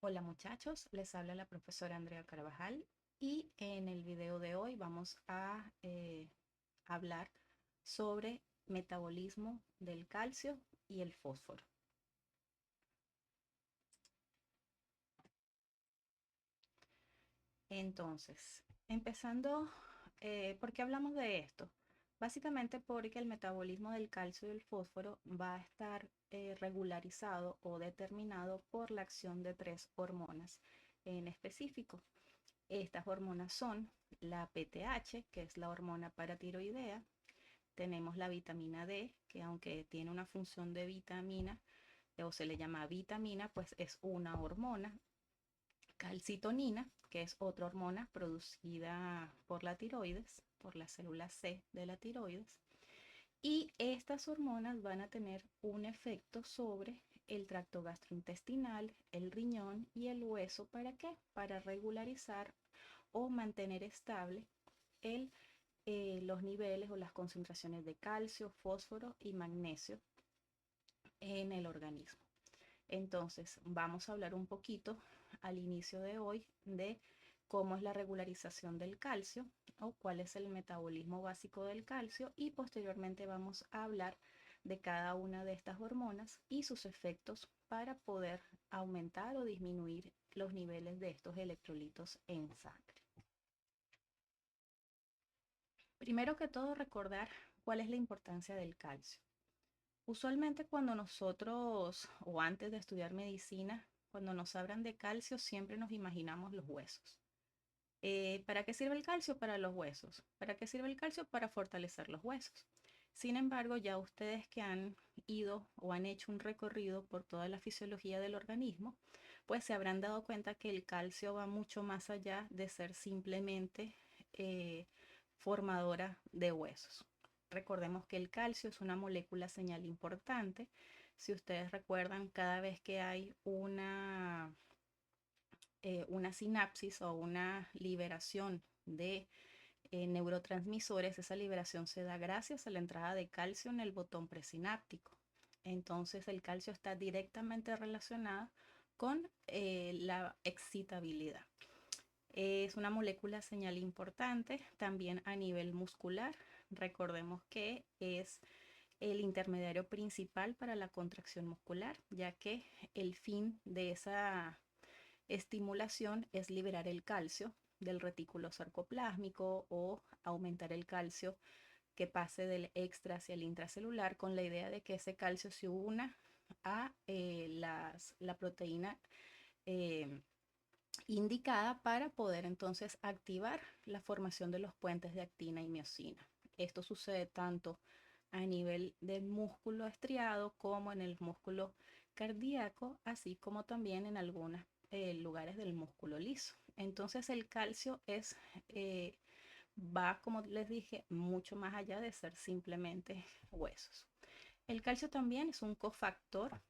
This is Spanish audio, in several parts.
Hola muchachos, les habla la profesora Andrea Carvajal y en el video de hoy vamos a hablar sobre metabolismo del calcio y el fósforo. Entonces, empezando, ¿por qué hablamos de esto? Básicamente porque el metabolismo del calcio y el fósforo va a estar regularizado o determinado por la acción de tres hormonas en específico. Estas hormonas son la PTH, que es la hormona paratiroidea. Tenemos la vitamina D, que aunque tiene una función de vitamina o se le llama vitamina, pues es una hormona. Calcitonina, que es otra hormona producida por la tiroides, por la célula C de la tiroides. Y estas hormonas van a tener un efecto sobre el tracto gastrointestinal, el riñón y el hueso. ¿Para qué? Para regularizar o mantener estable el, los niveles o las concentraciones de calcio, fósforo y magnesio en el organismo. Entonces, vamos a hablar un poquito al inicio de hoy de cómo es la regularización del calcio o cuál es el metabolismo básico del calcio y posteriormente vamos a hablar de cada una de estas hormonas y sus efectos para poder aumentar o disminuir los niveles de estos electrolitos en sangre. Primero que todo, recordar cuál es la importancia del calcio. Usualmente cuando nosotros, o antes de estudiar medicina, cuando nos hablan de calcio, siempre nos imaginamos los huesos. ¿Para qué sirve el calcio? Para los huesos. ¿Para qué sirve el calcio? Para fortalecer los huesos. Sin embargo, ya ustedes que han ido o han hecho un recorrido por toda la fisiología del organismo, pues se habrán dado cuenta que el calcio va mucho más allá de ser simplemente eh, formadora de huesos. Recordemos que el calcio es una molécula señal importante. Si ustedes recuerdan, cada vez que hay una sinapsis o una liberación de neurotransmisores, esa liberación se da gracias a la entrada de calcio en el botón presináptico. Entonces el calcio está directamente relacionado con la excitabilidad. Es una molécula señal importante también a nivel muscular. Recordemos que es el intermediario principal para la contracción muscular, ya que el fin de esa estimulación es liberar el calcio del retículo sarcoplásmico o aumentar el calcio que pase del extra hacia el intracelular con la idea de que ese calcio se una a la proteína eh, indicada para poder entonces activar la formación de los puentes de actina y miosina. Esto sucede tanto a nivel del músculo estriado como en el músculo cardíaco, así como también en algunos lugares del músculo liso. Entonces el calcio eh, va, como les dije, mucho más allá de ser simplemente huesos. El calcio también es un cofactor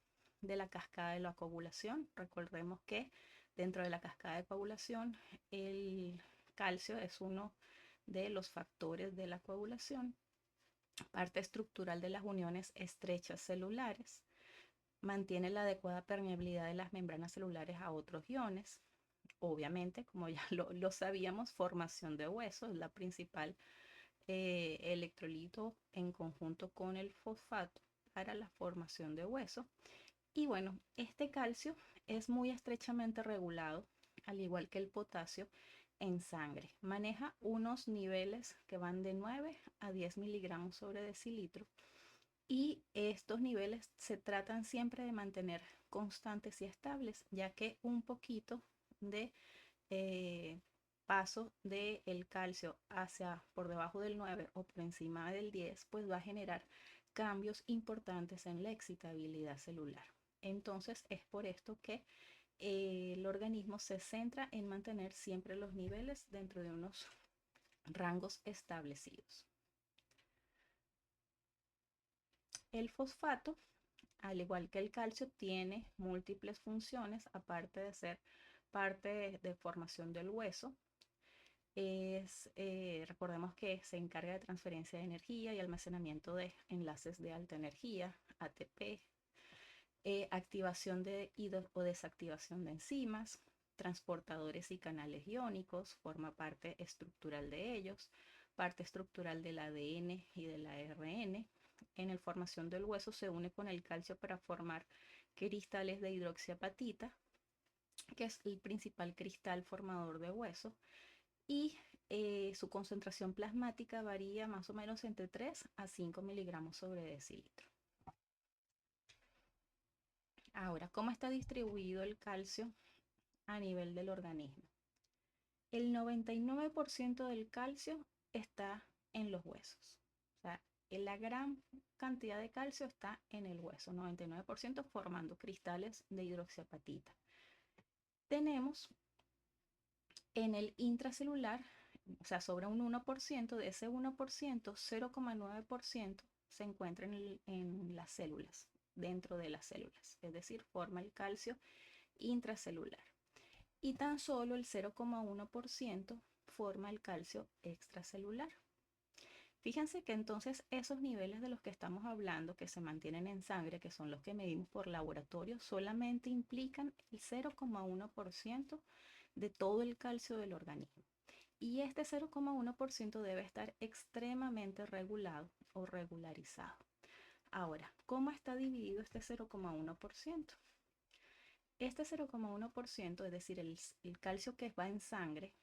de la cascada de la coagulación. Recordemos que dentro de la cascada de coagulación, el calcio es uno de los factores de la coagulación, parte estructural de las uniones estrechas celulares, mantiene la adecuada permeabilidad de las membranas celulares a otros iones. Obviamente, como ya lo sabíamos, formación de huesos es la principal electrolito en conjunto con el fosfato para la formación de hueso. Y bueno, este calcio es muy estrechamente regulado, al igual que el potasio, en sangre. Maneja unos niveles que van de 9 a 10 miligramos sobre decilitro. Y estos niveles se tratan siempre de mantener constantes y estables, ya que un poquito de eh, paso del calcio hacia por debajo del 9 o por encima del 10, pues va a generar cambios importantes en la excitabilidad celular. Entonces es por esto que el organismo se centra en mantener siempre los niveles dentro de unos rangos establecidos. El fosfato, al igual que el calcio, tiene múltiples funciones, aparte de ser parte de formación del hueso. Recordemos que se encarga de transferencia de energía y almacenamiento de enlaces de alta energía, ATP. activación o desactivación de enzimas, transportadores y canales iónicos, forma parte estructural de ellos, parte estructural del ADN y del ARN. En la formación del hueso se une con el calcio para formar cristales de hidroxiapatita, que es el principal cristal formador de hueso, y su concentración plasmática varía más o menos entre 3 a 5 miligramos sobre decilitro. Ahora, ¿cómo está distribuido el calcio a nivel del organismo? El 99% del calcio está en los huesos. O sea, la gran cantidad de calcio está en el hueso, 99% formando cristales de hidroxiapatita. Tenemos en el intracelular, o sea, sobre un 1%, de ese 1%, 0,9% se encuentra en las células, dentro de las células, es decir, forma el calcio intracelular. Y tan solo el 0,1% forma el calcio extracelular. Fíjense que entonces esos niveles de los que estamos hablando, que se mantienen en sangre, que son los que medimos por laboratorio, solamente implican el 0,1% de todo el calcio del organismo. Y este 0,1% debe estar extremadamente regulado o regularizado. Ahora, ¿cómo está dividido este 0,1%? Este 0,1%, es decir, el calcio que va en sangre,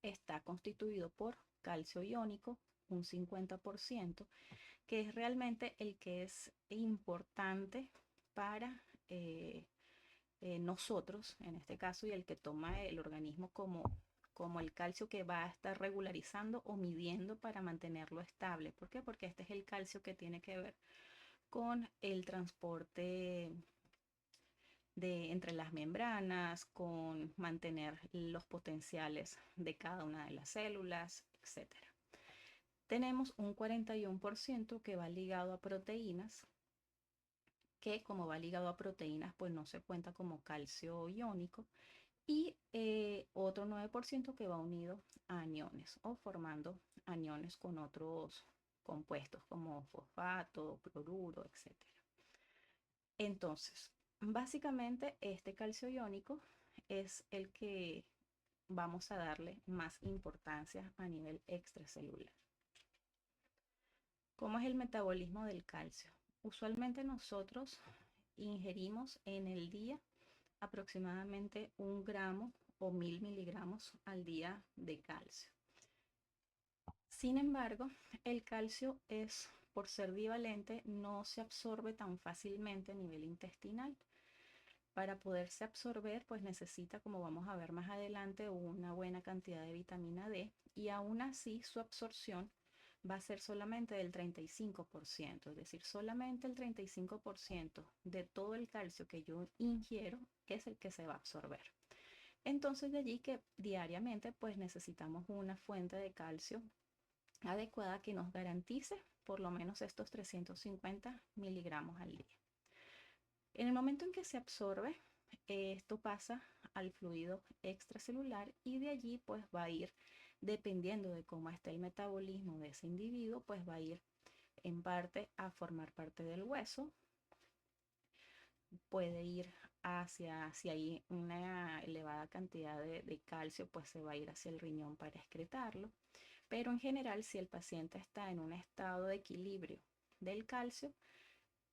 está constituido por calcio iónico, un 50%, que es realmente el que es importante para nosotros, en este caso, y el que toma el organismo como el calcio que va a estar regularizando o midiendo para mantenerlo estable. ¿Por qué? Porque este es el calcio que tiene que ver con el transporte entre las membranas, con mantener los potenciales de cada una de las células, etc. Tenemos un 41% que va ligado a proteínas, que como va ligado a proteínas, pues no se cuenta como calcio iónico, y otro 9% que va unido a aniones o formando aniones con otros compuestos como fosfato, cloruro, etc. Entonces, básicamente este calcio iónico es el que vamos a darle más importancia a nivel extracelular. ¿Cómo es el metabolismo del calcio? Usualmente nosotros ingerimos en el día aproximadamente 1 gramo o 1000 miligramos al día de calcio. Sin embargo, el calcio por ser bivalente, no se absorbe tan fácilmente a nivel intestinal. Para poderse absorber, pues necesita, como vamos a ver más adelante, una buena cantidad de vitamina D, y aún así su absorción va a ser solamente del 35%, es decir, solamente el 35% de todo el calcio que yo ingiero es el que se va a absorber. Entonces de allí que diariamente pues necesitamos una fuente de calcio adecuada que nos garantice por lo menos estos 350 miligramos al día. En el momento en que se absorbe, esto pasa al fluido extracelular y de allí pues va a ir, dependiendo de cómo esté el metabolismo de ese individuo, pues va a ir en parte a formar parte del hueso, puede ir hacia, si hay una elevada cantidad de calcio, pues se va a ir hacia el riñón para excretarlo, pero en general si el paciente está en un estado de equilibrio del calcio,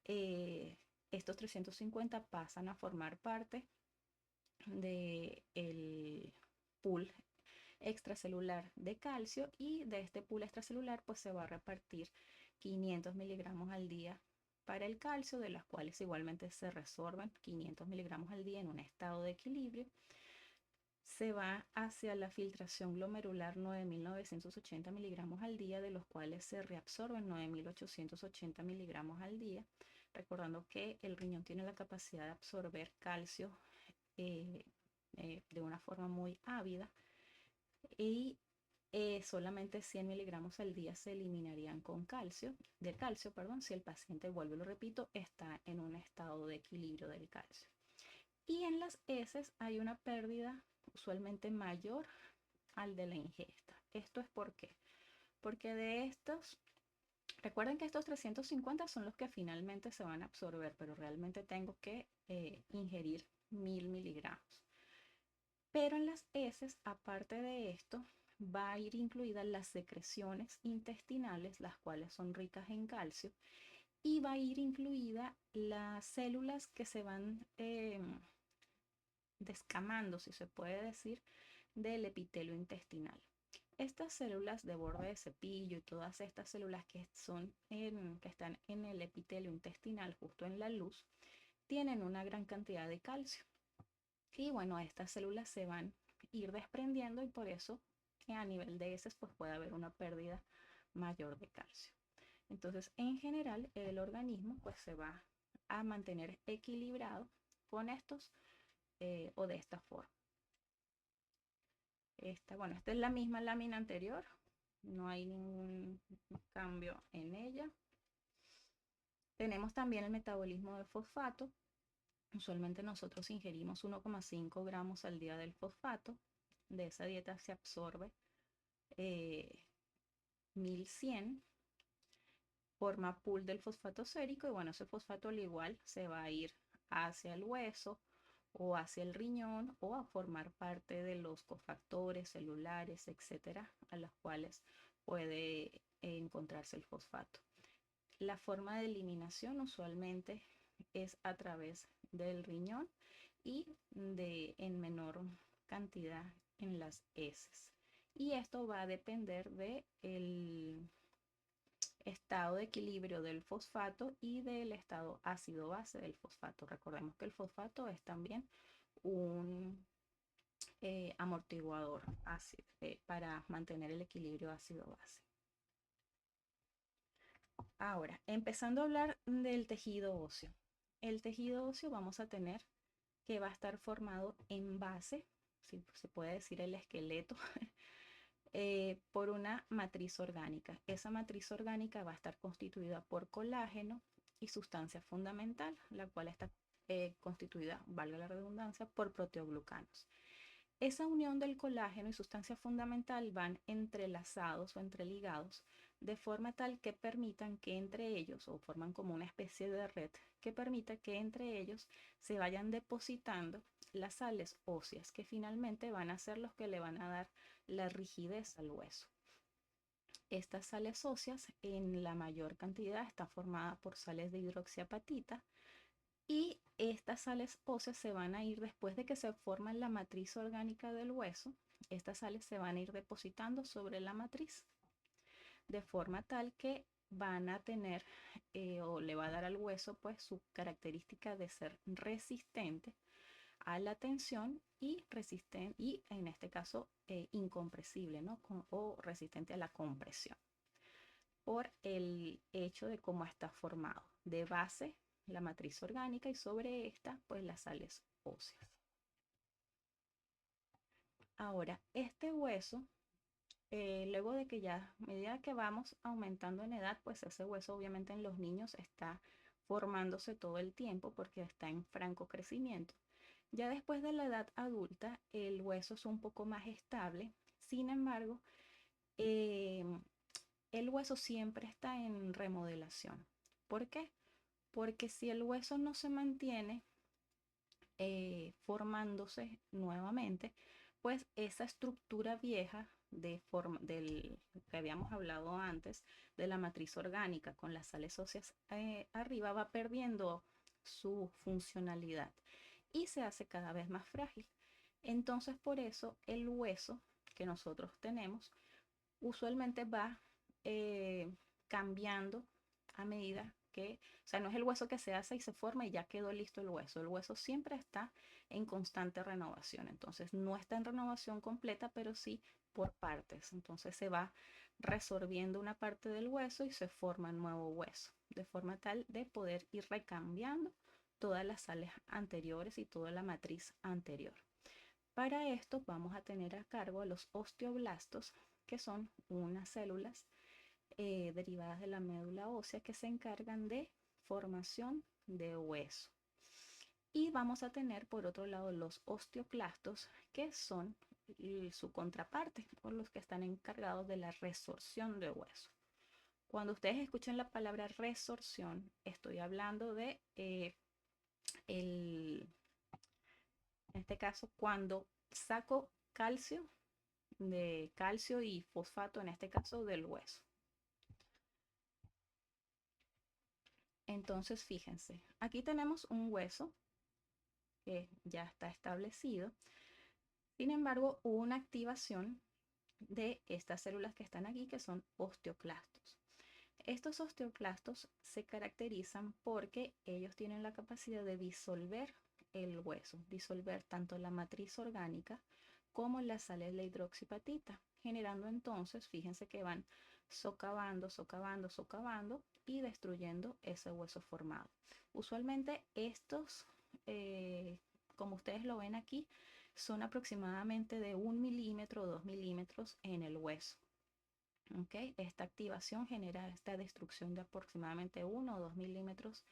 estos 350 pasan a formar parte del pool extracelular de calcio, y de este pool extracelular pues se va a repartir 500 miligramos al día para el calcio, de las cuales igualmente se resorben 500 miligramos al día en un estado de equilibrio. Se va hacia la filtración glomerular 9.980 miligramos al día, de los cuales se reabsorben 9.880 miligramos al día, recordando que el riñón tiene la capacidad de absorber calcio de una forma muy ávida, y solamente 100 miligramos al día se eliminarían con calcio, si el paciente, vuelvo y lo repito, está en un estado de equilibrio del calcio. Y en las heces hay una pérdida usualmente mayor al de la ingesta. ¿Esto es por qué? Porque de estos Recuerden que estos 350 son los que finalmente se van a absorber, pero realmente tengo que ingerir 1000 miligramos. Pero en las heces, aparte de esto, va a ir incluidas las secreciones intestinales, las cuales son ricas en calcio, y va a ir incluida las células que se van descamando, si se puede decir, del epitelio intestinal. Estas células de borde de cepillo y todas estas células que están en el epitelio intestinal, justo en la luz, tienen una gran cantidad de calcio. Y bueno, estas células se van a ir desprendiendo y por eso a nivel de heces pues puede haber una pérdida mayor de calcio. Entonces, en general, el organismo pues se va a mantener equilibrado con estos o de esta forma. Esta es la misma lámina anterior, no hay ningún cambio en ella. Tenemos también el metabolismo del fosfato. Usualmente nosotros ingerimos 1,5 gramos al día del fosfato. De esa dieta se absorbe 1100, forma pool del fosfato sérico y bueno, ese fosfato al igual se va a ir hacia el hueso o hacia el riñón o a formar parte de los cofactores celulares, etcétera, a los cuales puede encontrarse el fosfato. La forma de eliminación usualmente es a través del riñón y en menor cantidad en las heces. Y esto va a depender del estado de equilibrio del fosfato y del estado ácido-base del fosfato. Recordemos que el fosfato es también un amortiguador ácido, para mantener el equilibrio ácido-base. Ahora, empezando a hablar del tejido óseo. El tejido óseo vamos a tener que va a estar formado en base, si se puede decir el esqueleto, por una matriz orgánica. Esa matriz orgánica va a estar constituida por colágeno y sustancia fundamental, la cual está constituida, valga la redundancia, por proteoglucanos. Esa unión del colágeno y sustancia fundamental van entrelazados o entreligados de forma tal que permitan que entre ellos, o forman como una especie de red, que permita que entre ellos se vayan depositando las sales óseas, que finalmente van a ser los que le van a dar la rigidez al hueso. Estas sales óseas en la mayor cantidad están formadas por sales de hidroxiapatita, y estas sales óseas se van a ir después de que se forma la matriz orgánica del hueso. Estas sales se van a ir depositando sobre la matriz de forma tal que van a tener o le va a dar al hueso pues su característica de ser resistente a la tensión y resistente, y en este caso incompresible, ¿no? O resistente a la compresión por el hecho de cómo está formado. De base, la matriz orgánica y sobre esta, pues las sales óseas. Ahora, este hueso, luego de que ya, a medida que vamos aumentando en edad, pues ese hueso obviamente en los niños está formándose todo el tiempo porque está en franco crecimiento. Ya después de la edad adulta, el hueso es un poco más estable. Sin embargo, el hueso siempre está en remodelación. ¿Por qué? Porque si el hueso no se mantiene formándose nuevamente, pues esa estructura vieja del que habíamos hablado antes, de la matriz orgánica con las sales óseas arriba, va perdiendo su funcionalidad y se hace cada vez más frágil. Entonces, por eso el hueso que nosotros tenemos usualmente va cambiando a medida que, o sea, no es el hueso que se hace y se forma y ya quedó listo el hueso. El hueso siempre está en constante renovación. Entonces, no está en renovación completa, pero sí por partes. Entonces, se va resorbiendo una parte del hueso y se forma nuevo hueso, de forma tal de poder ir recambiando todas las sales anteriores y toda la matriz anterior. Para esto vamos a tener a cargo a los osteoblastos, que son unas células derivadas de la médula ósea que se encargan de formación de hueso. Y vamos a tener por otro lado los osteoclastos, que son su contraparte, o los que están encargados de la resorción de hueso. Cuando ustedes escuchen la palabra resorción, estoy hablando de, en este caso, cuando saco calcio, de calcio y fosfato, en este caso del hueso. Entonces, fíjense, aquí tenemos un hueso que ya está establecido. Sin embargo, hubo una activación de estas células que están aquí, que son osteoclastos. Estos osteoclastos se caracterizan porque ellos tienen la capacidad de disolver el hueso, disolver tanto la matriz orgánica como las sales de hidroxipatita, generando entonces, fíjense que van socavando, socavando, socavando y destruyendo ese hueso formado. Usualmente estos, como ustedes lo ven aquí, son aproximadamente de 1 milímetro o 2 milímetros en el hueso. ¿Okay? Esta activación genera esta destrucción de aproximadamente 1 o 2 milímetros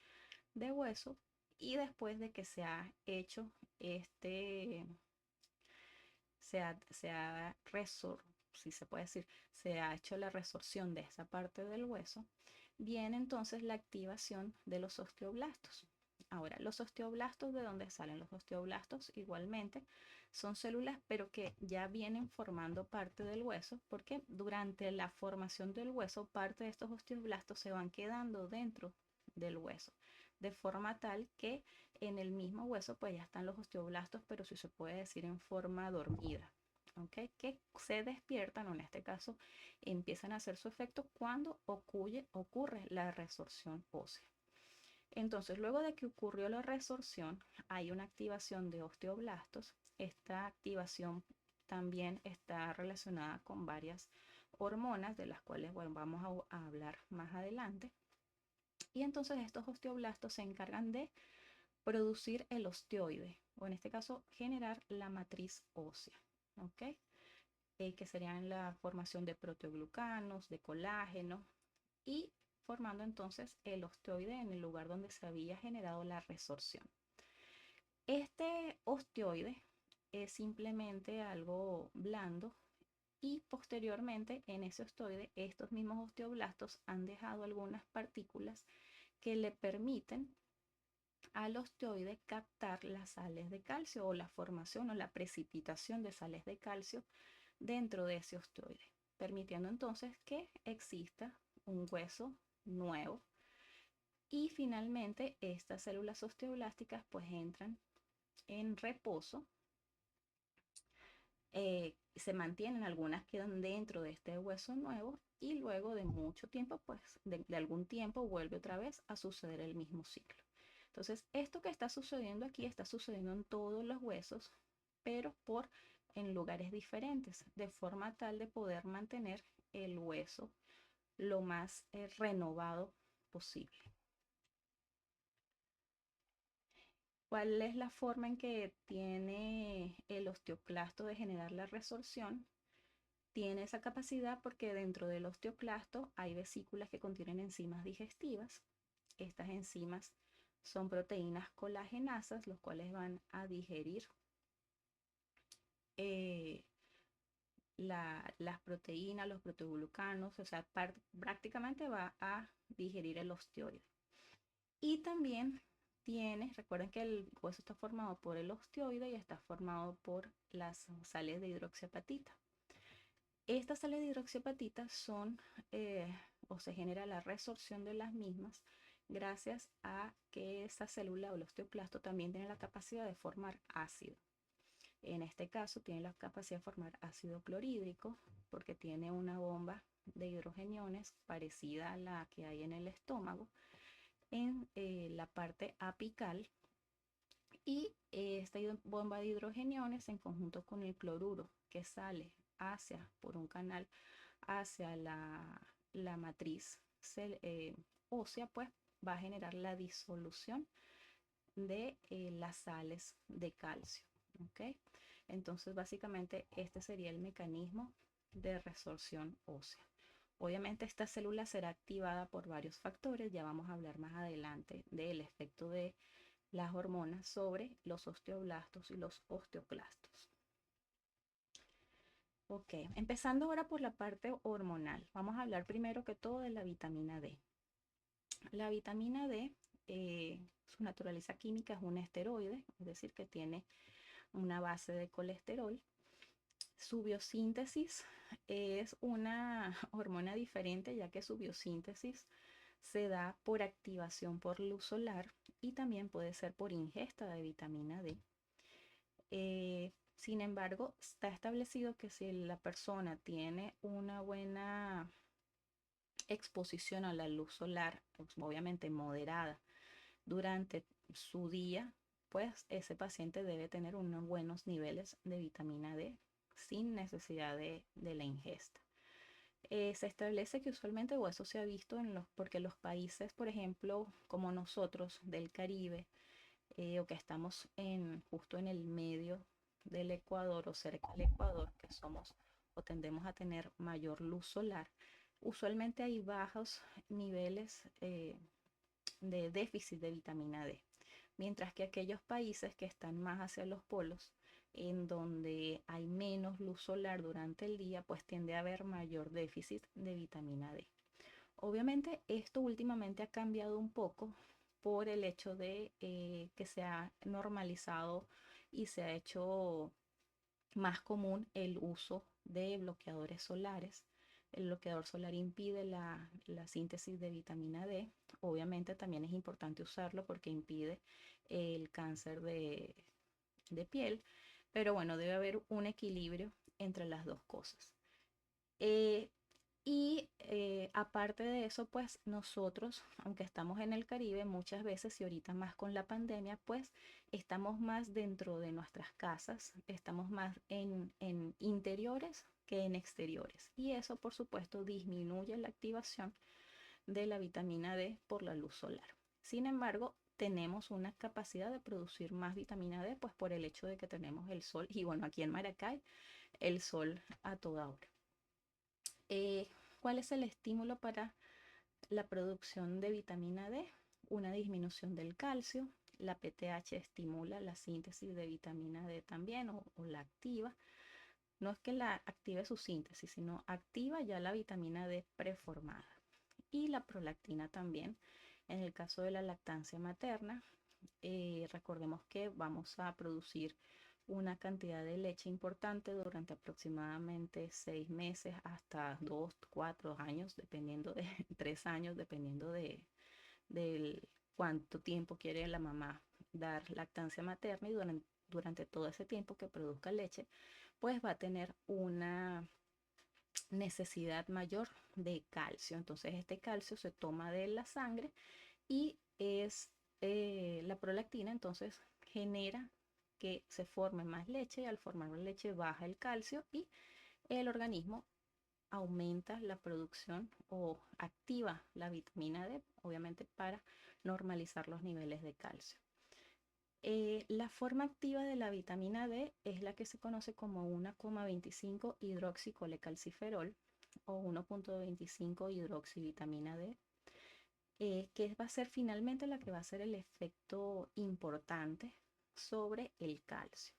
de hueso, y después de que se ha hecho este, si se puede decir, se ha hecho la resorción de esa parte del hueso, viene entonces la activación de los osteoblastos. Ahora, los osteoblastos, ¿de dónde salen? Los osteoblastos igualmente son células, pero que ya vienen formando parte del hueso, porque durante la formación del hueso, parte de estos osteoblastos se van quedando dentro del hueso, de forma tal que en el mismo hueso pues ya están los osteoblastos, pero si se puede decir en forma dormida, ¿okay? Que se despiertan, o en este caso empiezan a hacer su efecto cuando ocurre la resorción ósea. Entonces, luego de que ocurrió la resorción, hay una activación de osteoblastos. Esta activación también está relacionada con varias hormonas, de las cuales, bueno, vamos a hablar más adelante. Y entonces estos osteoblastos se encargan de producir el osteoide, o en este caso generar la matriz ósea, ¿ok? Que serían la formación de proteoglucanos, de colágeno, y formando entonces el osteoide en el lugar donde se había generado la resorción. Este osteoide es simplemente algo blando, y posteriormente en ese osteoide estos mismos osteoblastos han dejado algunas partículas que le permiten al osteoide captar las sales de calcio, o la formación o la precipitación de sales de calcio dentro de ese osteoide, permitiendo entonces que exista un hueso nuevo. Y finalmente estas células osteoblásticas pues entran en reposo, se mantienen, algunas quedan dentro de este hueso nuevo, y luego de mucho tiempo, pues de algún tiempo, vuelve otra vez a suceder el mismo ciclo. Entonces, esto que está sucediendo aquí está sucediendo en todos los huesos, pero en lugares diferentes, de forma tal de poder mantener el hueso lo más renovado posible. ¿Cuál es la forma en que tiene el osteoclasto de generar la resorción? Tiene esa capacidad porque dentro del osteoclasto hay vesículas que contienen enzimas digestivas. Estas enzimas son proteínas colagenasas, los cuales van a digerir eh, las proteínas, los proteoglucanos, o sea, prácticamente va a digerir el osteoide. Y también recuerden que el hueso está formado por el osteoide y está formado por las sales de hidroxiapatita. Estas sales de hidroxiapatita son, o se genera la resorción de las mismas, gracias a que esa célula o el osteoclasto también tiene la capacidad de formar ácido. En este caso tiene la capacidad de formar ácido clorhídrico porque tiene una bomba de hidrogeniones parecida a la que hay en el estómago, en la parte apical, y esta bomba de hidrogeniones en conjunto con el cloruro que sale por un canal hacia la matriz ósea, pues va a generar la disolución de las sales de calcio. ¿Okay? Entonces, básicamente, este sería el mecanismo de resorción ósea. Obviamente, esta célula será activada por varios factores. Ya vamos a hablar más adelante del efecto de las hormonas sobre los osteoblastos y los osteoclastos. Ok, empezando ahora por la parte hormonal. Vamos a hablar primero que todo de la vitamina D. La vitamina D, su naturaleza química es un esteroide, es decir, que tiene una base de colesterol. Su biosíntesis es una hormona diferente, ya que su biosíntesis se da por activación por luz solar y también puede ser por ingesta de vitamina D. Sin embargo, está establecido que si la persona tiene una buena exposición a la luz solar, pues, obviamente moderada, durante su día, pues ese paciente debe tener unos buenos niveles de vitamina D sin necesidad de la ingesta. Se establece que usualmente, o eso se ha visto porque los países, por ejemplo, como nosotros del Caribe, o que estamos justo en el medio del Ecuador o cerca del Ecuador, que somos o tendemos a tener mayor luz solar, usualmente hay bajos niveles de déficit de vitamina D, mientras que aquellos países que están más hacia los polos, en donde hay menos luz solar durante el día, pues tiende a haber mayor déficit de vitamina D. Obviamente esto últimamente ha cambiado un poco por el hecho de que se ha normalizado y se ha hecho más común el uso de bloqueadores solares. El bloqueador solar impide la síntesis de vitamina D. Obviamente también es importante usarlo porque impide el cáncer de piel, pero bueno, debe haber un equilibrio entre las dos cosas. Eh, aparte de eso, pues nosotros, aunque estamos en el Caribe, muchas veces y ahorita más con la pandemia, pues estamos más dentro de nuestras casas, estamos más en interiores que en exteriores. Y eso, por supuesto, disminuye la activación de la vitamina D por la luz solar. Sin embargo, tenemos una capacidad de producir más vitamina D, pues por el hecho de que tenemos el sol, y bueno, aquí en Maracay, el sol a toda hora. Eh, ¿Cuál es el estímulo para la producción de vitamina D? Una disminución del calcio. La PTH estimula la síntesis de vitamina D también o la activa. No es que la active su síntesis, sino activa ya la vitamina D preformada. Y la prolactina también. En el caso de la lactancia materna, recordemos que vamos a producir una cantidad de leche importante durante aproximadamente 6 meses hasta 2, 4 años, dependiendo de 3 años, dependiendo del cuánto tiempo quiere la mamá dar lactancia materna y durante todo ese tiempo que produzca leche, pues va a tener una necesidad mayor de calcio. Entonces este calcio se toma de la sangre y es la prolactina, entonces genera que se forme más leche y al formar más leche baja el calcio y el organismo aumenta la producción o activa la vitamina D, obviamente para normalizar los niveles de calcio. La forma activa de la vitamina D es la que se conoce como 1,25 hidroxicolecalciferol o 1,25 hidroxivitamina D, que va a ser finalmente la que va a ser el efecto importante sobre el calcio.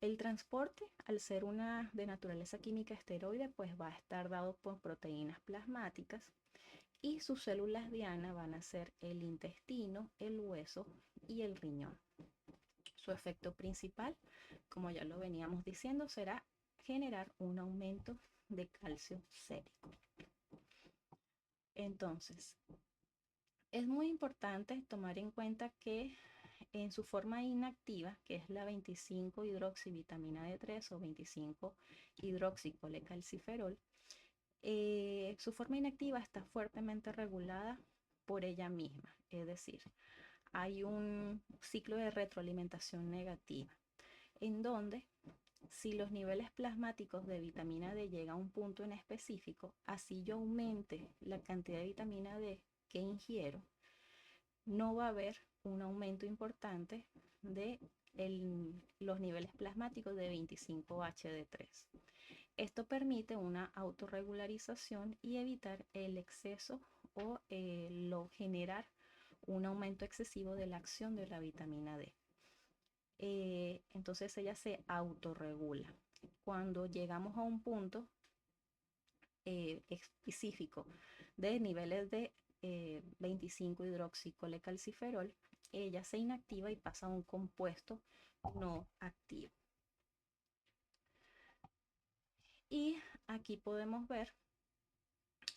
El transporte, al ser una de naturaleza química esteroide, pues va a estar dado por proteínas plasmáticas y sus células diana van a ser el intestino, el hueso y el riñón. Su efecto principal, como ya lo veníamos diciendo, será generar un aumento de calcio sérico. Entonces, es muy importante tomar en cuenta que en su forma inactiva, que es la 25 hidroxivitamina D3 o 25 hidroxicolecalciferol, su forma inactiva está fuertemente regulada por ella misma, es decir, hay un ciclo de retroalimentación negativa, en donde si los niveles plasmáticos de vitamina D llegan a un punto en específico, así yo aumente la cantidad de vitamina D que ingiero, no va a haber un aumento importante de los niveles plasmáticos de 25HD3. Esto permite una autorregularización y evitar el exceso o generar un aumento excesivo de la acción de la vitamina D. Entonces ella se autorregula. cuando llegamos a un punto específico de niveles de 25-hidroxicolecalciferol, ella se inactiva y pasa a un compuesto no activo. Y aquí podemos ver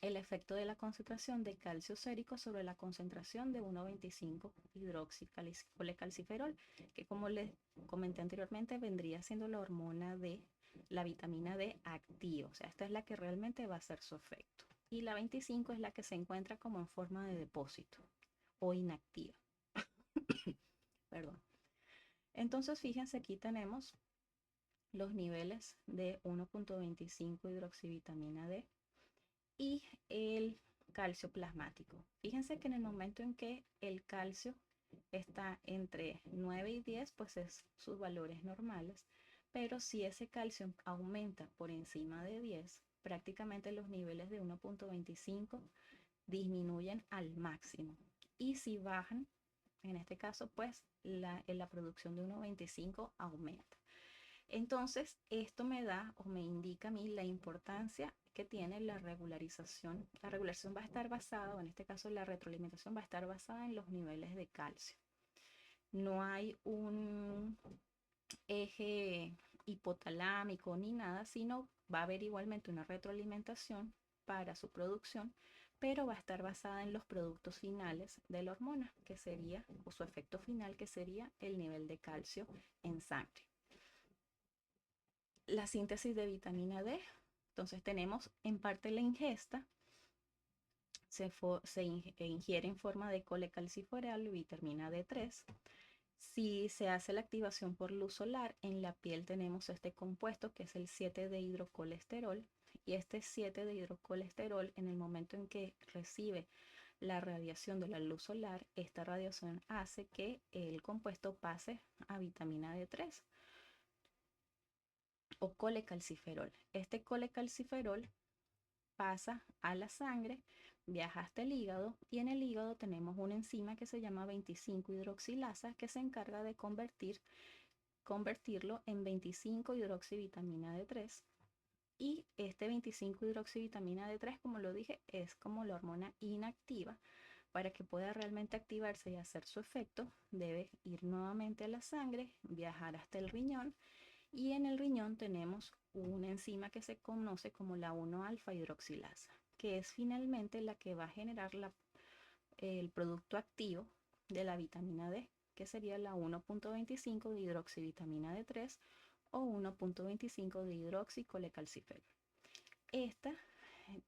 el efecto de la concentración de calcio sérico sobre la concentración de 1,25-hidroxicolecalciferol, que como les comenté anteriormente vendría siendo la hormona de la vitamina D activa. O sea, esta es la que realmente va a hacer su efecto. Y la 25 es la que se encuentra como en forma de depósito o inactiva. Perdón. Entonces, fíjense, aquí tenemos los niveles de 1,25 hidroxivitamina D y el calcio plasmático. Fíjense que en el momento en que el calcio está entre 9 y 10, pues es sus valores normales, pero si ese calcio aumenta por encima de 10, prácticamente los niveles de 1,25 disminuyen al máximo. Y si bajan, en este caso, pues la producción de 1,25 aumenta. Entonces, esto me da o me indica a mí la importancia que tiene la regularización. La regularización va a estar basada, o en este caso la retroalimentación va a estar basada en los niveles de calcio. No hay un eje hipotalámico ni nada, sino va a haber igualmente una retroalimentación para su producción, pero va a estar basada en los productos finales de la hormona, que sería, o su efecto final, que sería el nivel de calcio en sangre. La síntesis de vitamina D. Entonces tenemos en parte la ingesta, se ingiere en forma de colecalciferol y vitamina D3. Si se hace la activación por luz solar, en la piel tenemos este compuesto que es el 7-dehidrocolesterol, y este 7-dehidrocolesterol, en el momento en que recibe la radiación de la luz solar, esta radiación hace que el compuesto pase a vitamina D3 o colecalciferol. Este colecalciferol pasa a la sangre, viaja hasta el hígado, y en el hígado tenemos una enzima que se llama 25-hidroxilasa que se encarga de convertirlo en 25-hidroxivitamina D3. Y este 25-hidroxivitamina D3, como lo dije, es como la hormona inactiva. Para que pueda realmente activarse y hacer su efecto, debe ir nuevamente a la sangre, viajar hasta el riñón, y en el riñón tenemos una enzima que se conoce como la 1-alfa hidroxilasa, que es finalmente la que va a generar el producto activo de la vitamina D, que sería la 1,25 de hidroxivitamina D3 o 1,25 de hidroxicolecalciferol. Esta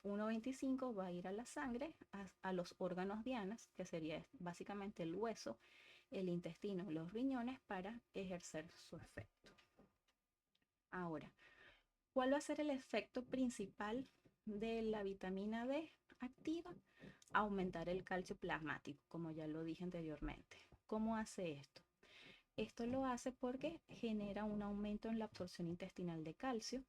1,25 va a ir a la sangre, a los órganos dianas, que sería básicamente el hueso, el intestino, los riñones, para ejercer su efecto. Ahora, ¿cuál va a ser el efecto principal de la vitamina D activa? Aumentar el calcio plasmático, como ya lo dije anteriormente. ¿Cómo hace esto? Esto lo hace porque genera un aumento en la absorción intestinal de calcio,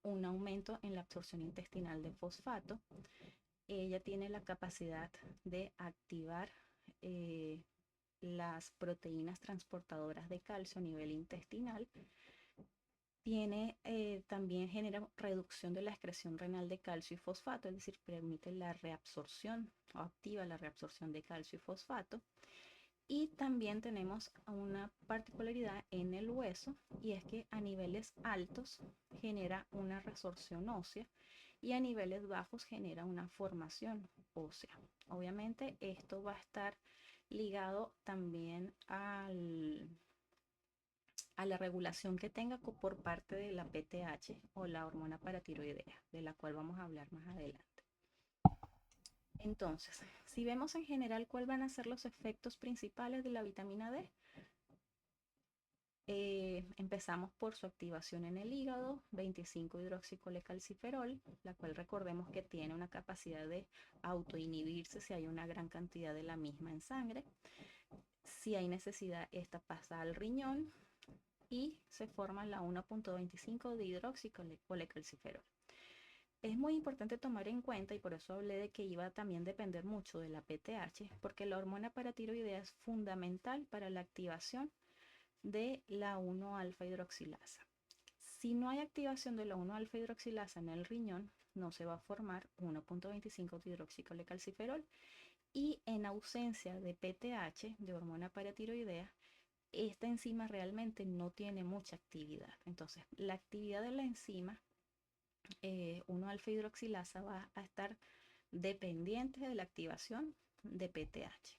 un aumento en la absorción intestinal de fosfato. Ella tiene la capacidad de activar las proteínas transportadoras de calcio a nivel intestinal. También genera reducción de la excreción renal de calcio y fosfato, es decir, permite la reabsorción o activa la reabsorción de calcio y fosfato. Y también tenemos una particularidad en el hueso, y es que a niveles altos genera una resorción ósea y a niveles bajos genera una formación ósea. Obviamente esto va a estar ligado también a la regulación que tenga por parte de la PTH o la hormona paratiroidea, de la cual vamos a hablar más adelante. Entonces, si vemos en general cuáles van a ser los efectos principales de la vitamina D, empezamos por su activación en el hígado, 25-hidroxicolecalciferol, la cual recordemos que tiene una capacidad de autoinhibirse si hay una gran cantidad de la misma en sangre. Si hay necesidad, esta pasa al riñón y se forma la 1,25 de hidroxicolecalciferol. Es muy importante tomar en cuenta, y por eso hablé de que iba a también depender mucho de la PTH, porque la hormona paratiroidea es fundamental para la activación de la 1-alfa hidroxilasa. Si no hay activación de la 1-alfa hidroxilasa en el riñón, no se va a formar 1.25 hidroxicolecalciferol, y en ausencia de PTH, de hormona paratiroidea, esta enzima realmente no tiene mucha actividad. Entonces, la actividad de la enzima 1-alfa hidroxilasa va a estar dependiente de la activación de PTH.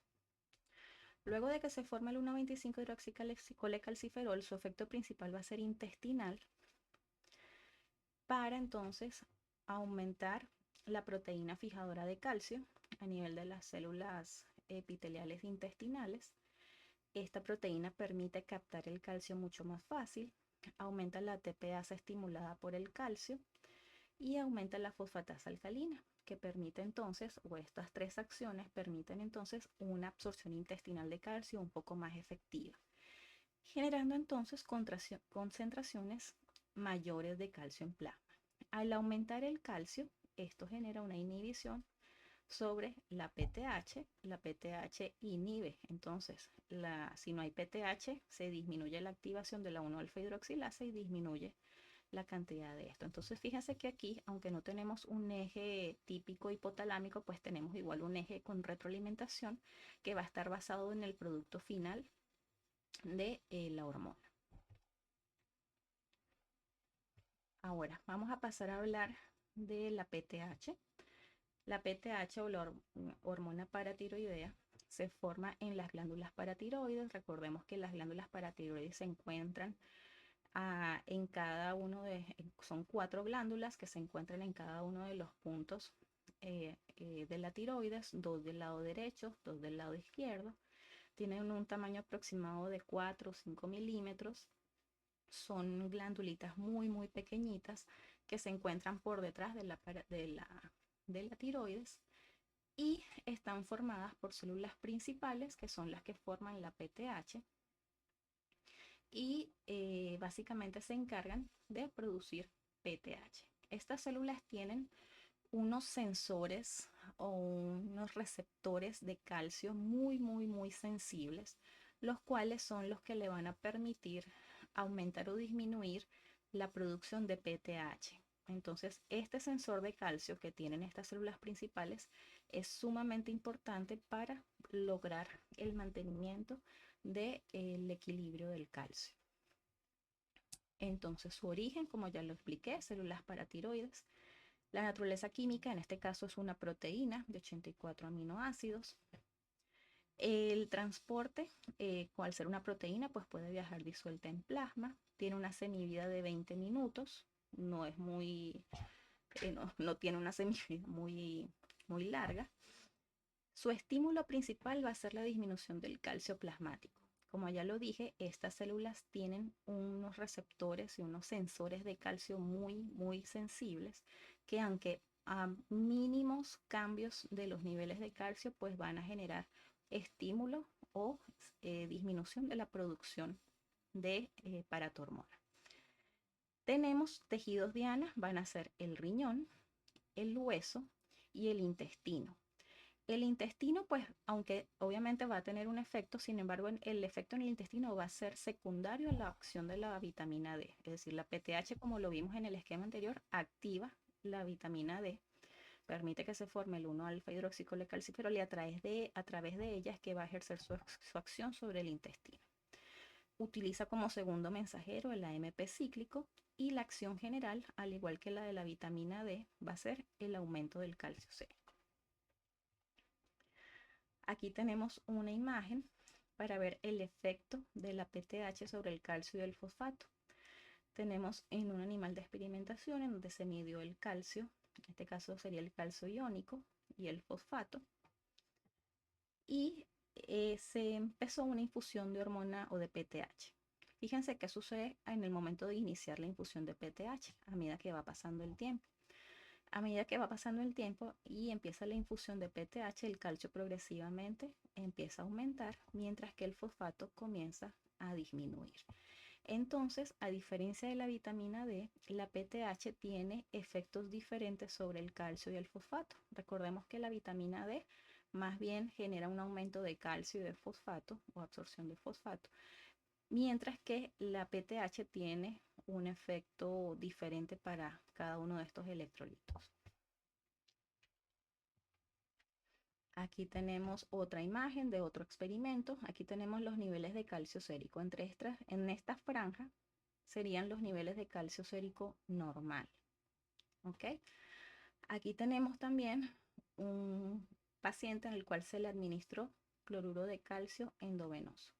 Luego de que se forme el 1,25 hidroxicolecalciferol, su efecto principal va a ser intestinal, para entonces aumentar la proteína fijadora de calcio a nivel de las células epiteliales intestinales. Esta proteína permite captar el calcio mucho más fácil, aumenta la ATPase estimulada por el calcio y aumenta la fosfatasa alcalina, que permite entonces, o estas tres acciones permiten entonces una absorción intestinal de calcio un poco más efectiva, generando entonces concentraciones mayores de calcio en plasma. Al aumentar el calcio, esto genera una inhibición sobre la PTH. La PTH inhibe, entonces, si no hay PTH, se disminuye la activación de la 1-alfa hidroxilasa y disminuye la cantidad de esto. Entonces, fíjense que aquí, aunque no tenemos un eje típico hipotalámico, pues tenemos igual un eje con retroalimentación que va a estar basado en el producto final de la hormona. Ahora, vamos a pasar a hablar de la PTH. La PTH o la hormona paratiroidea se forma en las glándulas paratiroides. Recordemos que las glándulas paratiroides se encuentran en cada uno son 4 glándulas que se encuentran en cada uno de los puntos de la tiroides, 2 del lado derecho, 2 del lado izquierdo. Tienen un tamaño aproximado de 4 o 5 milímetros. Son glandulitas muy pequeñitas que se encuentran por detrás de la tiroides y están formadas por células principales, que son las que forman la PTH, y básicamente se encargan de producir PTH. Estas células tienen unos sensores o unos receptores de calcio muy sensibles, los cuales son los que le van a permitir aumentar o disminuir la producción de PTH. Entonces, este sensor de calcio que tienen estas células principales es sumamente importante para lograr el mantenimiento del equilibrio del calcio. Entonces, su origen, como ya lo expliqué, células paratiroides. La naturaleza química, en este caso, es una proteína de 84 aminoácidos. El transporte, al ser una proteína, pues puede viajar disuelta en plasma. Tiene una semivida de 20 minutos. No es muy, no tiene una semivida muy larga. Su estímulo principal va a ser la disminución del calcio plasmático. Como ya lo dije, estas células tienen unos receptores y unos sensores de calcio muy sensibles, que aunque a mínimos cambios de los niveles de calcio, pues van a generar estímulo o disminución de la producción de paratormona. Tenemos tejidos dianas, van a ser el riñón, el hueso y el intestino. El intestino, pues, aunque obviamente va a tener un efecto, sin embargo, el efecto en el intestino va a ser secundario a la acción de la vitamina D. Es decir, la PTH, como lo vimos en el esquema anterior, activa la vitamina D, permite que se forme el 1-alfa hidroxicolecalciferol y a través de ella es que va a ejercer su acción sobre el intestino. Utiliza como segundo mensajero el AMP cíclico y la acción general, al igual que la de la vitamina D, va a ser el aumento del calcio sérico. Aquí tenemos una imagen para ver el efecto de la PTH sobre el calcio y el fosfato. Tenemos en un animal de experimentación en donde se midió el calcio, en este caso sería el calcio iónico y el fosfato, y se empezó una infusión de hormona o de PTH. Fíjense qué sucede en el momento de iniciar la infusión de PTH a medida que va pasando el tiempo. A medida que va pasando el tiempo y empieza la infusión de PTH, el calcio progresivamente empieza a aumentar, mientras que el fosfato comienza a disminuir. Entonces, a diferencia de la vitamina D, la PTH tiene efectos diferentes sobre el calcio y el fosfato. Recordemos que la vitamina D más bien genera un aumento de calcio y de fosfato o absorción de fosfato, mientras que la PTH tiene un efecto diferente para cada uno de estos electrolitos. Aquí tenemos otra imagen de otro experimento. Aquí tenemos los niveles de calcio sérico. En esta franja serían los niveles de calcio sérico normal. ¿Ok? Aquí tenemos también un paciente en el cual se le administró cloruro de calcio endovenoso.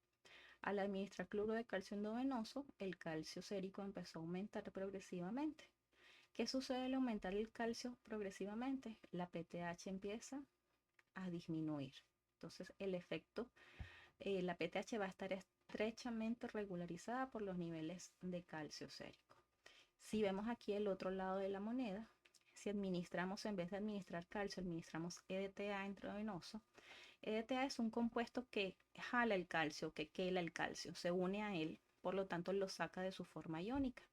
Al administrar cloruro de calcio endovenoso, el calcio sérico empezó a aumentar progresivamente. ¿Qué sucede al aumentar el calcio progresivamente? La PTH empieza a disminuir. Entonces el efecto, la PTH va a estar estrechamente regularizada por los niveles de calcio sérico. Si vemos aquí el otro lado de la moneda, si administramos, en vez de administrar calcio, administramos EDTA intravenoso. EDTA es un compuesto que jala el calcio, que quela el calcio, se une a él, por lo tanto lo saca de su forma iónica.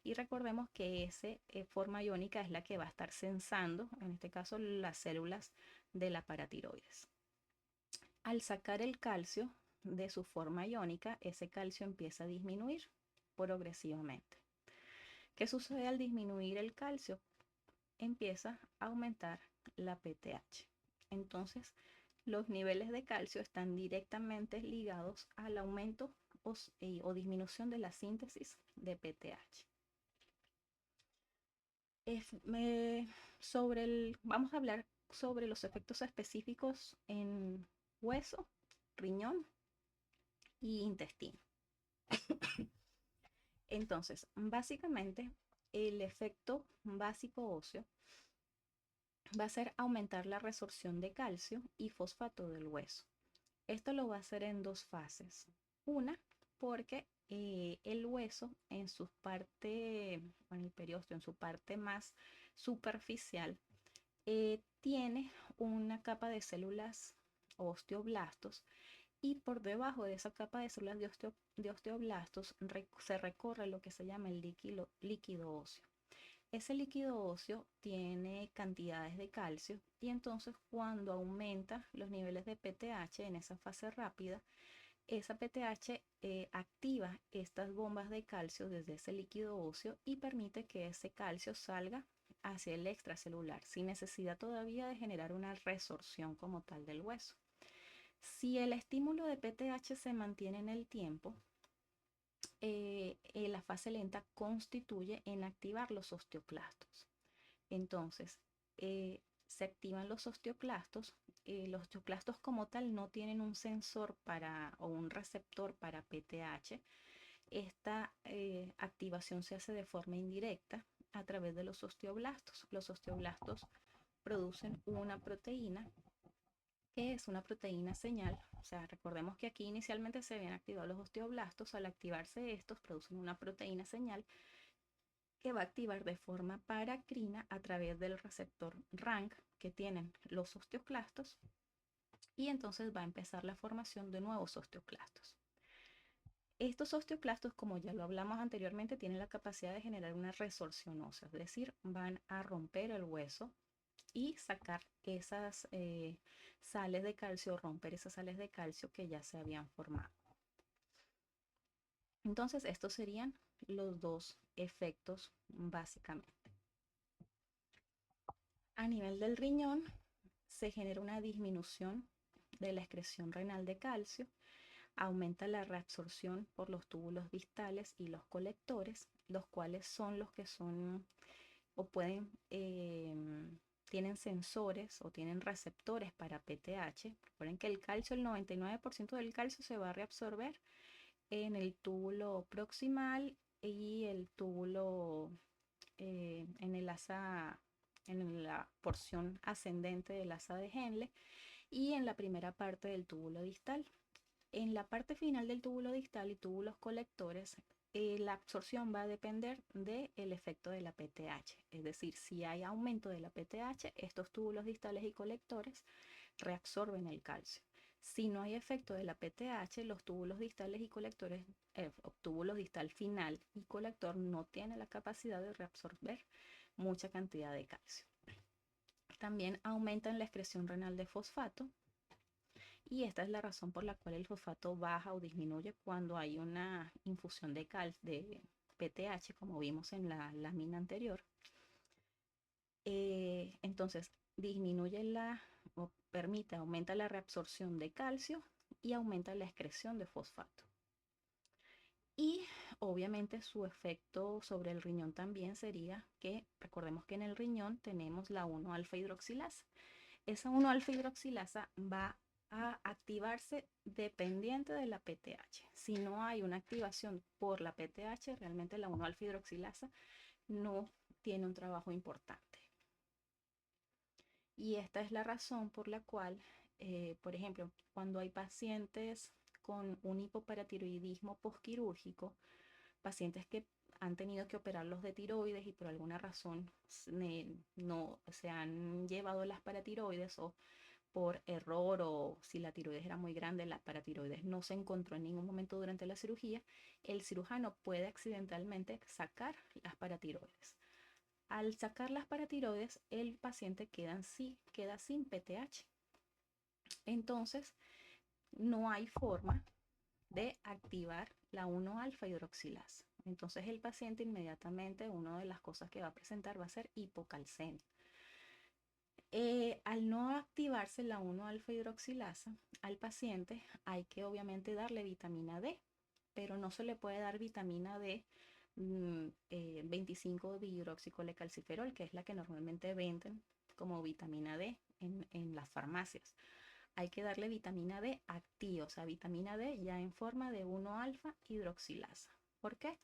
Y recordemos que esa forma iónica es la que va a estar sensando, en este caso, las células de la paratiroides. Al sacar el calcio de su forma iónica, ese calcio empieza a disminuir progresivamente. ¿Qué sucede al disminuir el calcio? Empieza a aumentar la PTH. Entonces, los niveles de calcio están directamente ligados al aumento o disminución de la síntesis de PTH. Vamos a hablar sobre los efectos específicos en hueso, riñón y intestino. Entonces, básicamente, el efecto básico óseo va a ser aumentar la resorción de calcio y fosfato del hueso. Esto lo va a hacer en dos fases. Una, porque el hueso en su parte, en el periósteo, en su parte más superficial, tiene una capa de células osteoblastos y por debajo de esa capa de células de osteoblastos se recorre lo que se llama el líquido óseo. Ese líquido óseo tiene cantidades de calcio y entonces cuando aumenta los niveles de PTH en esa fase rápida, esa PTH activa estas bombas de calcio desde ese líquido óseo y permite que ese calcio salga hacia el extracelular sin necesidad todavía de generar una resorción como tal del hueso. Si el estímulo de PTH se mantiene en el tiempo, la fase lenta constituye en activar los osteoclastos. Entonces, se activan los osteoclastos. Los osteoclastos como tal no tienen un sensor o un receptor para PTH. Esta activación se hace de forma indirecta a través de los osteoblastos. Los osteoblastos producen una proteína que es una proteína señal. O sea, recordemos que aquí inicialmente se habían activado los osteoblastos. Al activarse estos, producen una proteína señal que va a activar de forma paracrina a través del receptor RANK que tienen los osteoclastos y entonces va a empezar la formación de nuevos osteoclastos. Estos osteoclastos, como ya lo hablamos anteriormente, tienen la capacidad de generar una resorción ósea, es decir, van a romper el hueso y sacar esas sales de calcio, romper esas sales de calcio que ya se habían formado. Entonces, estos serían los dos efectos básicamente. A nivel del riñón, se genera una disminución de la excreción renal de calcio, aumenta la reabsorción por los túbulos distales y los colectores, los cuales son los que son o pueden, tienen sensores o tienen receptores para PTH. Recuerden que el calcio, el 99% del calcio se va a reabsorber en el túbulo proximal y el túbulo en la porción ascendente del asa de Henle y en la primera parte del túbulo distal. En la parte final del túbulo distal y túbulos colectores, la absorción va a depender del efecto de la PTH. Es decir, si hay aumento de la PTH, estos túbulos distales y colectores reabsorben el calcio. Si no hay efecto de la PTH, los túbulos distales y colectores, túbulos distal final y colector no tienen la capacidad de reabsorber mucha cantidad de calcio. También aumentan la excreción renal de fosfato y esta es la razón por la cual el fosfato baja o disminuye cuando hay una infusión de PTH, como vimos en la lámina anterior. Entonces disminuye o permite, aumenta la reabsorción de calcio y aumenta la excreción de fosfato. Y obviamente su efecto sobre el riñón también sería que, recordemos que en el riñón tenemos la 1-alfa hidroxilasa. Esa 1-alfa hidroxilasa va a activarse dependiente de la PTH. Si no hay una activación por la PTH, realmente la 1-alfa hidroxilasa no tiene un trabajo importante. Y esta es la razón por la cual, por ejemplo, cuando hay pacientes con un hipoparatiroidismo posquirúrgico, pacientes que han tenido que operarlos de tiroides y por alguna razón no se han llevado las paratiroides o por error o si la tiroides era muy grande, la paratiroides no se encontró en ningún momento durante la cirugía, el cirujano puede accidentalmente sacar las paratiroides. Al sacar las paratiroides, el paciente queda sin PTH. Entonces, no hay forma de activar la 1-alfa hidroxilasa. Entonces, el paciente inmediatamente, una de las cosas que va a presentar va a ser hipocalcemia. Al no activarse la 1-alfa hidroxilasa al paciente, hay que obviamente darle vitamina D, pero no se le puede dar vitamina D 25 dihidroxicolecalciferol, que es la que normalmente venden como vitamina D en las farmacias. Hay que darle vitamina D activa, o sea, vitamina D ya en forma de 1-alfa hidroxilasa. ¿Por qué?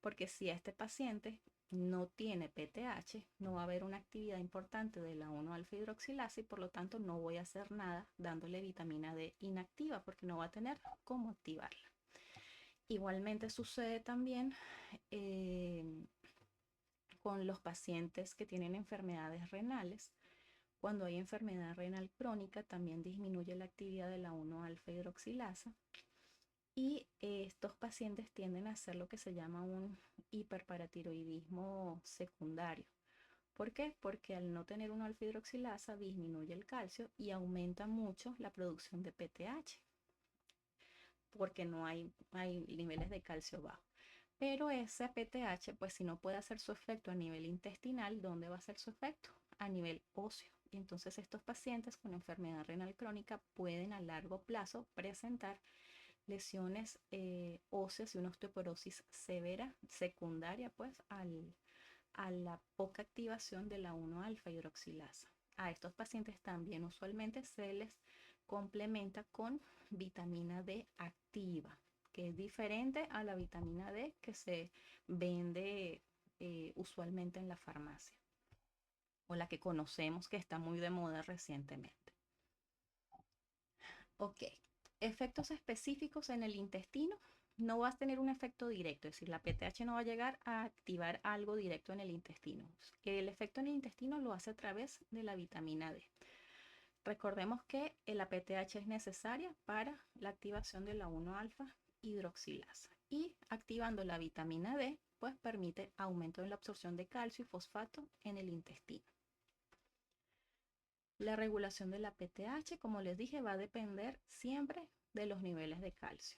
Porque si este paciente no tiene PTH, no va a haber una actividad importante de la 1-alfa hidroxilasa y por lo tanto no voy a hacer nada dándole vitamina D inactiva porque no va a tener cómo activarla. Igualmente sucede también con los pacientes que tienen enfermedades renales. Cuando hay enfermedad renal crónica también disminuye la actividad de la 1-alfa hidroxilasa y estos pacientes tienden a hacer lo que se llama un hiperparatiroidismo secundario. ¿Por qué? Porque al no tener 1-alfa hidroxilasa disminuye el calcio y aumenta mucho la producción de PTH porque no hay niveles de calcio bajo. Pero ese PTH, pues si no puede hacer su efecto a nivel intestinal, ¿dónde va a hacer su efecto? A nivel óseo. Y entonces estos pacientes con enfermedad renal crónica pueden a largo plazo presentar lesiones óseas y una osteoporosis severa secundaria pues a la poca activación de la 1-alfa hidroxilasa. A estos pacientes también usualmente se les complementa con vitamina D activa, que es diferente a la vitamina D que se vende usualmente en la farmacia o la que conocemos que está muy de moda recientemente. Ok, efectos específicos en el intestino. No vas a tener un efecto directo, es decir, la PTH no va a llegar a activar algo directo en el intestino. El efecto en el intestino lo hace a través de la vitamina D. Recordemos que la PTH es necesaria para la activación de la 1-alfa hidroxilasa y activando la vitamina D pues permite aumento en la absorción de calcio y fosfato en el intestino. La regulación de la PTH, como les dije, va a depender siempre de los niveles de calcio.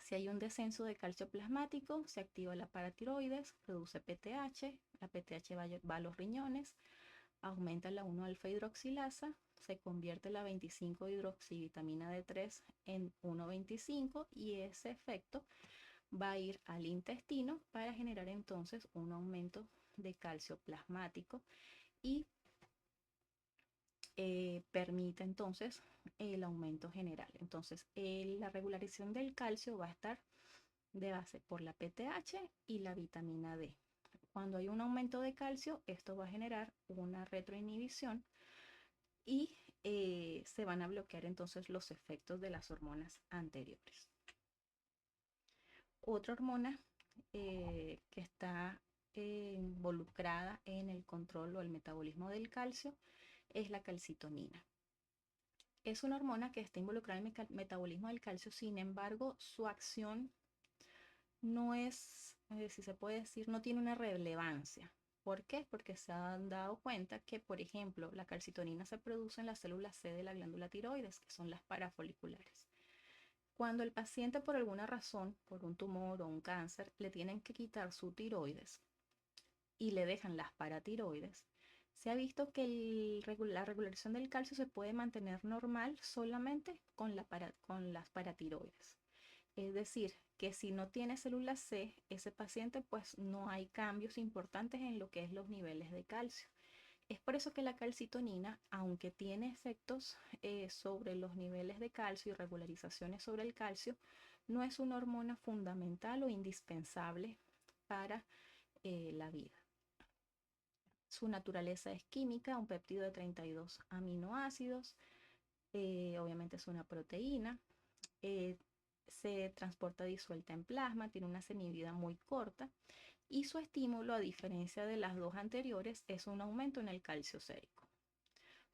Si hay un descenso de calcio plasmático, se activa la paratiroides, produce PTH, la PTH va a los riñones, aumenta la 1-alfa hidroxilasa, se convierte la 25-hidroxivitamina D3 en 1,25 y ese efecto va a ir al intestino para generar entonces un aumento de calcio plasmático y permite entonces el aumento general. Entonces la regularización del calcio va a estar de base por la PTH y la vitamina D. Cuando hay un aumento de calcio, esto va a generar una retroinhibición y se van a bloquear entonces los efectos de las hormonas anteriores. Otra hormona que está involucrada en el control o el metabolismo del calcio es la calcitonina. Es una hormona que está involucrada en el metabolismo del calcio, sin embargo, su acción no es, si se puede decir, no tiene una relevancia. ¿Por qué? Porque se han dado cuenta que, por ejemplo, la calcitonina se produce en las células C de la glándula tiroides, que son las parafoliculares. Cuando el paciente por alguna razón, por un tumor o un cáncer, le tienen que quitar su tiroides y le dejan las paratiroides, se ha visto que la regulación del calcio se puede mantener normal solamente con las paratiroides. Es decir, que si no tiene célula C, ese paciente pues no hay cambios importantes en lo que es los niveles de calcio. Es por eso que la calcitonina, aunque tiene efectos sobre los niveles de calcio y regularizaciones sobre el calcio, no es una hormona fundamental o indispensable para la vida. Su naturaleza es química, un péptido de 32 aminoácidos, obviamente es una proteína, eh, se transporta disuelta en plasma, tiene una semivida muy corta y su estímulo, a diferencia de las dos anteriores, es un aumento en el calcio sérico.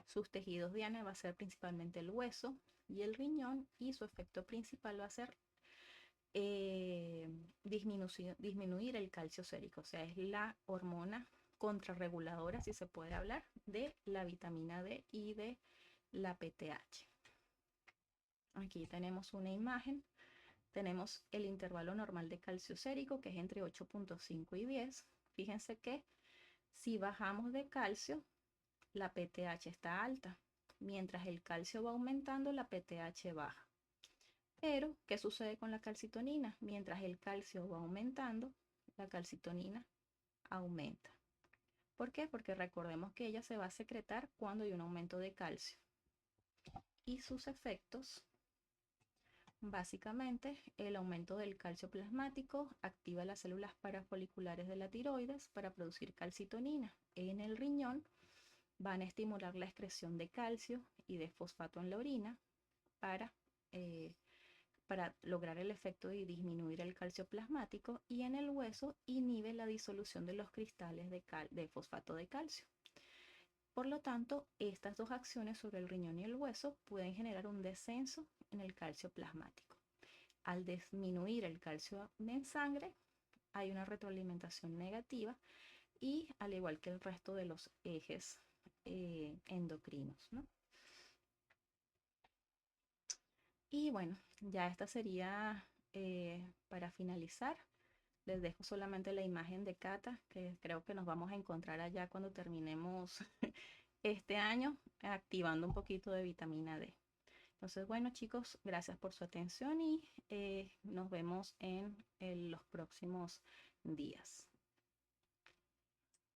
Sus tejidos diana va a ser principalmente el hueso y el riñón, y su efecto principal va a ser disminuir el calcio sérico, o sea, es la hormona contrarreguladora, si se puede hablar, de la vitamina D y de la PTH. Aquí tenemos una imagen. Tenemos el intervalo normal de calcio sérico, que es entre 8.5 y 10. Fíjense que si bajamos de calcio, la PTH está alta. Mientras el calcio va aumentando, la PTH baja. Pero, ¿qué sucede con la calcitonina? Mientras el calcio va aumentando, la calcitonina aumenta. ¿Por qué? Porque recordemos que ella se va a secretar cuando hay un aumento de calcio. Y sus efectos, básicamente, el aumento del calcio plasmático activa las células parafoliculares de la tiroides para producir calcitonina. En el riñón van a estimular la excreción de calcio y de fosfato en la orina para, eh, para lograr el efecto de disminuir el calcio plasmático, y en el hueso inhibe la disolución de los cristales de fosfato de calcio. Por lo tanto, estas dos acciones sobre el riñón y el hueso pueden generar un descenso en el calcio plasmático. Al disminuir el calcio en sangre, hay una retroalimentación negativa, y al igual que el resto de los ejes endocrinos, ¿no? Y bueno, ya esta sería para finalizar. Les dejo solamente la imagen de Cata, que creo que nos vamos a encontrar allá cuando terminemos este año, activando un poquito de vitamina D. Entonces, bueno, chicos, gracias por su atención y nos vemos en los próximos días.